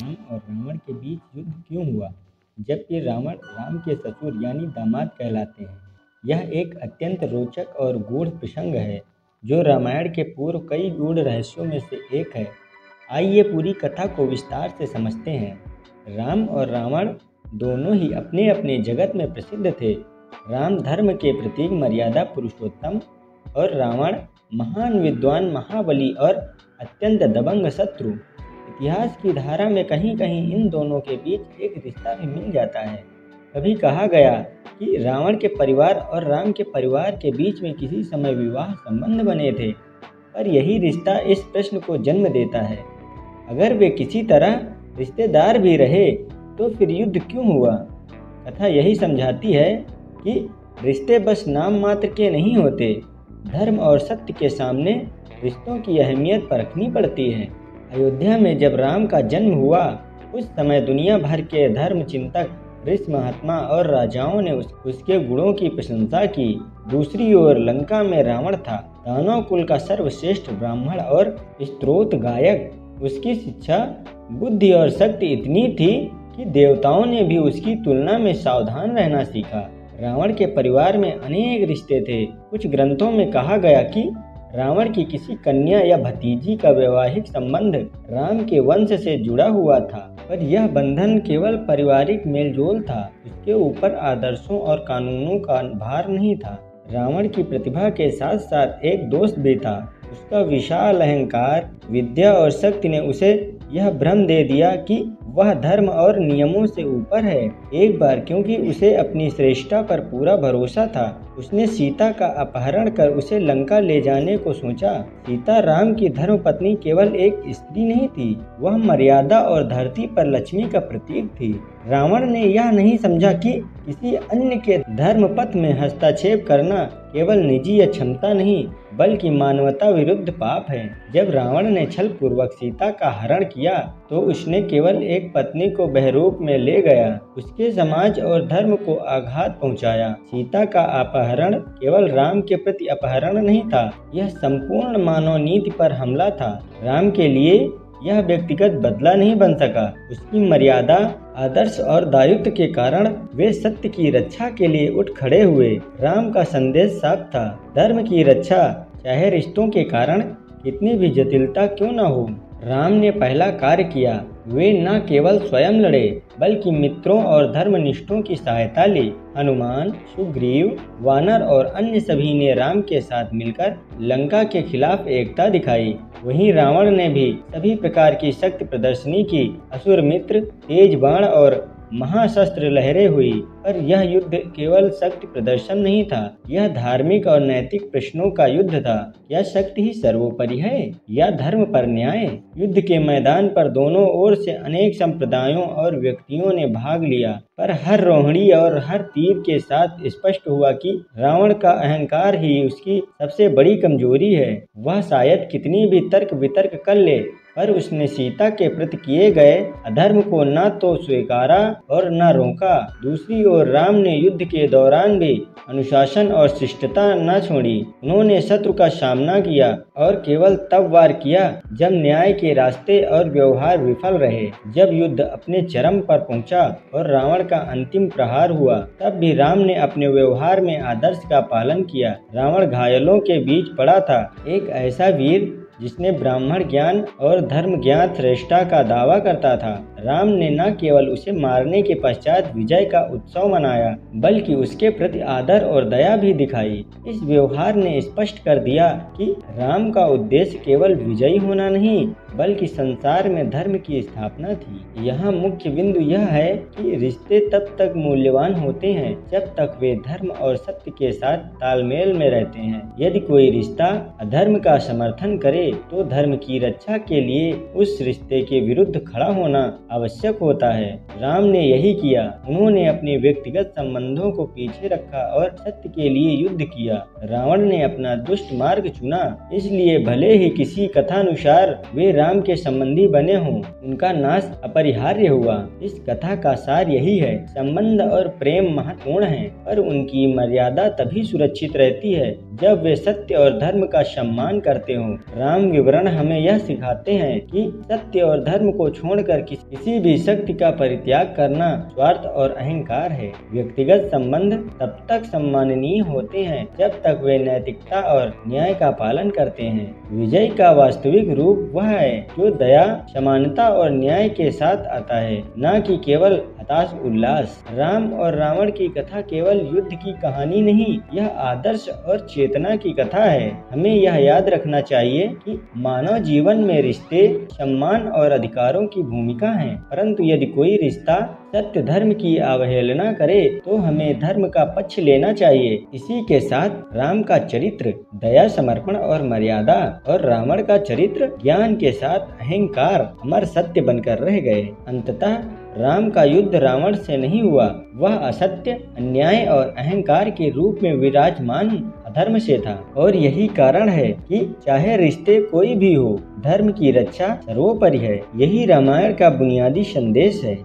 राम और रावण के बीच युद्ध क्यों हुआ, जबकि रावण राम के ससुर यानी दामाद कहलाते हैं। यह एक अत्यंत रोचक और गूढ़ प्रसंग है जो रामायण के पूर्व कई गूढ़ रहस्यों में से एक है। आइए पूरी कथा को विस्तार से समझते हैं। राम और रावण दोनों ही अपने अपने जगत में प्रसिद्ध थे। राम धर्म के प्रतीक मर्यादा पुरुषोत्तम और रावण महान विद्वान महाबली और अत्यंत दबंग शत्रु। इतिहास की धारा में कहीं कहीं इन दोनों के बीच एक रिश्ता भी मिल जाता है। कभी कहा गया कि रावण के परिवार और राम के परिवार के बीच में किसी समय विवाह संबंध बने थे, पर यही रिश्ता इस प्रश्न को जन्म देता है, अगर वे किसी तरह रिश्तेदार भी रहे तो फिर युद्ध क्यों हुआ। कथा यही समझाती है कि रिश्ते बस नाम मात्र के नहीं होते, धर्म और सत्य के सामने रिश्तों की अहमियत परखनी पड़ती है। अयोध्या में जब राम का जन्म हुआ, उस समय दुनिया भर के धर्म चिंतक, ऋषि महात्मा और राजाओं ने उसके गुणों की प्रशंसा की। दूसरी ओर लंका में रावण था, दानव कुल का सर्वश्रेष्ठ ब्राह्मण और स्त्रोत गायक। उसकी शिक्षा, बुद्धि और शक्ति इतनी थी कि देवताओं ने भी उसकी तुलना में सावधान रहना सीखा। रावण के परिवार में अनेक रिश्ते थे। कुछ ग्रंथों में कहा गया कि रावण की किसी कन्या या भतीजी का वैवाहिक संबंध राम के वंश से जुड़ा हुआ था, पर यह बंधन केवल पारिवारिक मेलजोल था। उसके ऊपर आदर्शों और कानूनों का भार नहीं था। रावण की प्रतिभा के साथ साथ एक दोस्त भी था। उसका विशाल अहंकार, विद्या और शक्ति ने उसे यह भ्रम दे दिया कि वह धर्म और नियमों से ऊपर है। एक बार क्योंकि उसे अपनी श्रेष्ठता पर पूरा भरोसा था, उसने सीता का अपहरण कर उसे लंका ले जाने को सोचा। सीता राम की धर्मपत्नी केवल एक स्त्री नहीं थी, वह मर्यादा और धरती पर लक्ष्मी का प्रतीक थी। रावण ने यह नहीं समझा कि किसी अन्य के धर्म पथ में हस्तक्षेप करना केवल निजी या क्षमता नहीं, बल्कि मानवता विरुद्ध पाप है। जब रावण ने छल पूर्वक सीता का हरण किया तो उसने केवल एक पत्नी को बहरूप में ले गया, उसके समाज और धर्म को आघात पहुंचाया। सीता का अपहरण केवल राम के प्रति अपहरण नहीं था, यह संपूर्ण मानव नीति पर हमला था। राम के लिए यह व्यक्तिगत बदला नहीं बन सका। उसकी मर्यादा, आदर्श और दायित्व के कारण वे सत्य की रक्षा के लिए उठ खड़े हुए। राम का संदेश साफ था, धर्म की रक्षा चाहे रिश्तों के कारण कितनी भी जटिलता क्यों न हो। राम ने पहला कार्य किया, वे न केवल स्वयं लड़े बल्कि मित्रों और धर्मनिष्ठों की सहायता ली। हनुमान, सुग्रीव, वानर और अन्य सभी ने राम के साथ मिलकर लंका के खिलाफ एकता दिखाई। वहीं रावण ने भी सभी प्रकार की शक्ति प्रदर्शनी की। असुर मित्र, तेज बाण और महाशस्त्र लहरें हुई, पर यह युद्ध केवल शक्ति प्रदर्शन नहीं था, यह धार्मिक और नैतिक प्रश्नों का युद्ध था। क्या शक्ति ही सर्वोपरि है या धर्म पर न्याय? युद्ध के मैदान पर दोनों ओर से अनेक संप्रदायों और व्यक्तियों ने भाग लिया, पर हर रोहिणी और हर तीर के साथ स्पष्ट हुआ कि रावण का अहंकार ही उसकी सबसे बड़ी कमजोरी है। वह शायद कितनी भी तर्क वितर्क कर ले, पर उसने सीता के प्रति किए गए अधर्म को न तो स्वीकारा और न रोका। दूसरी ओर राम ने युद्ध के दौरान भी अनुशासन और शिष्टता न छोड़ी। उन्होंने शत्रु का सामना किया और केवल तब वार किया जब न्याय के रास्ते और व्यवहार विफल रहे। जब युद्ध अपने चरम पर पहुंचा और रावण का अंतिम प्रहार हुआ, तब भी राम ने अपने व्यवहार में आदर्श का पालन किया। रावण घायलों के बीच पड़ा था, एक ऐसा वीर जिसने ब्राह्मण ज्ञान और धर्म ज्ञात श्रेष्ठता का दावा करता था। राम ने न केवल उसे मारने के पश्चात विजय का उत्सव मनाया, बल्कि उसके प्रति आदर और दया भी दिखाई। इस व्यवहार ने स्पष्ट कर दिया कि राम का उद्देश्य केवल विजयी होना नहीं, बल्कि संसार में धर्म की स्थापना थी। यहाँ मुख्य बिंदु यह है कि रिश्ते तब तक मूल्यवान होते हैं जब तक वे धर्म और सत्य के साथ तालमेल में रहते हैं। यदि कोई रिश्ता अधर्म का समर्थन करे तो धर्म की रक्षा के लिए उस रिश्ते के विरुद्ध खड़ा होना आवश्यक होता है। राम ने यही किया। उन्होंने अपने व्यक्तिगत संबंधों को पीछे रखा और सत्य के लिए युद्ध किया। रावण ने अपना दुष्ट मार्ग चुना, इसलिए भले ही किसी कथानुसार वे राम के संबंधी बने हों उनका नाश अपरिहार्य हुआ। इस कथा का सार यही है, संबंध और प्रेम महत्वपूर्ण हैं, पर उनकी मर्यादा तभी सुरक्षित रहती है जब वे सत्य और धर्म का सम्मान करते हों। राम विवरण हमें यह सिखाते हैं कि सत्य और धर्म को छोड़कर किसी भी शक्ति का परित्याग करना स्वार्थ और अहंकार है। व्यक्तिगत संबंध तब तक सम्माननीय होते हैं जब तक वे नैतिकता और न्याय का पालन करते हैं। विजय का वास्तविक रूप वह है जो दया, समानता और न्याय के साथ आता है, न कि केवल हताश उल्लास। राम और रावण की कथा केवल युद्ध की कहानी नहीं, यह आदर्श और चेतना की कथा है। हमें यह याद रखना चाहिए कि मानव जीवन में रिश्ते, सम्मान और अधिकारों की भूमिका है, परंतु यदि कोई रिश्ता सत्य धर्म की अवहेलना करे तो हमें धर्म का पक्ष लेना चाहिए। इसी के साथ राम का चरित्र दया, समर्पण और मर्यादा और रावण का चरित्र ज्ञान के साथ अहंकार, अमर सत्य बनकर रह गए। अंततः राम का युद्ध रावण से नहीं हुआ, वह असत्य, अन्याय और अहंकार के रूप में विराजमान अधर्म से था। और यही कारण है कि चाहे रिश्ते कोई भी हो, धर्म की रक्षा सर्वोपरि है। यही रामायण का बुनियादी संदेश है।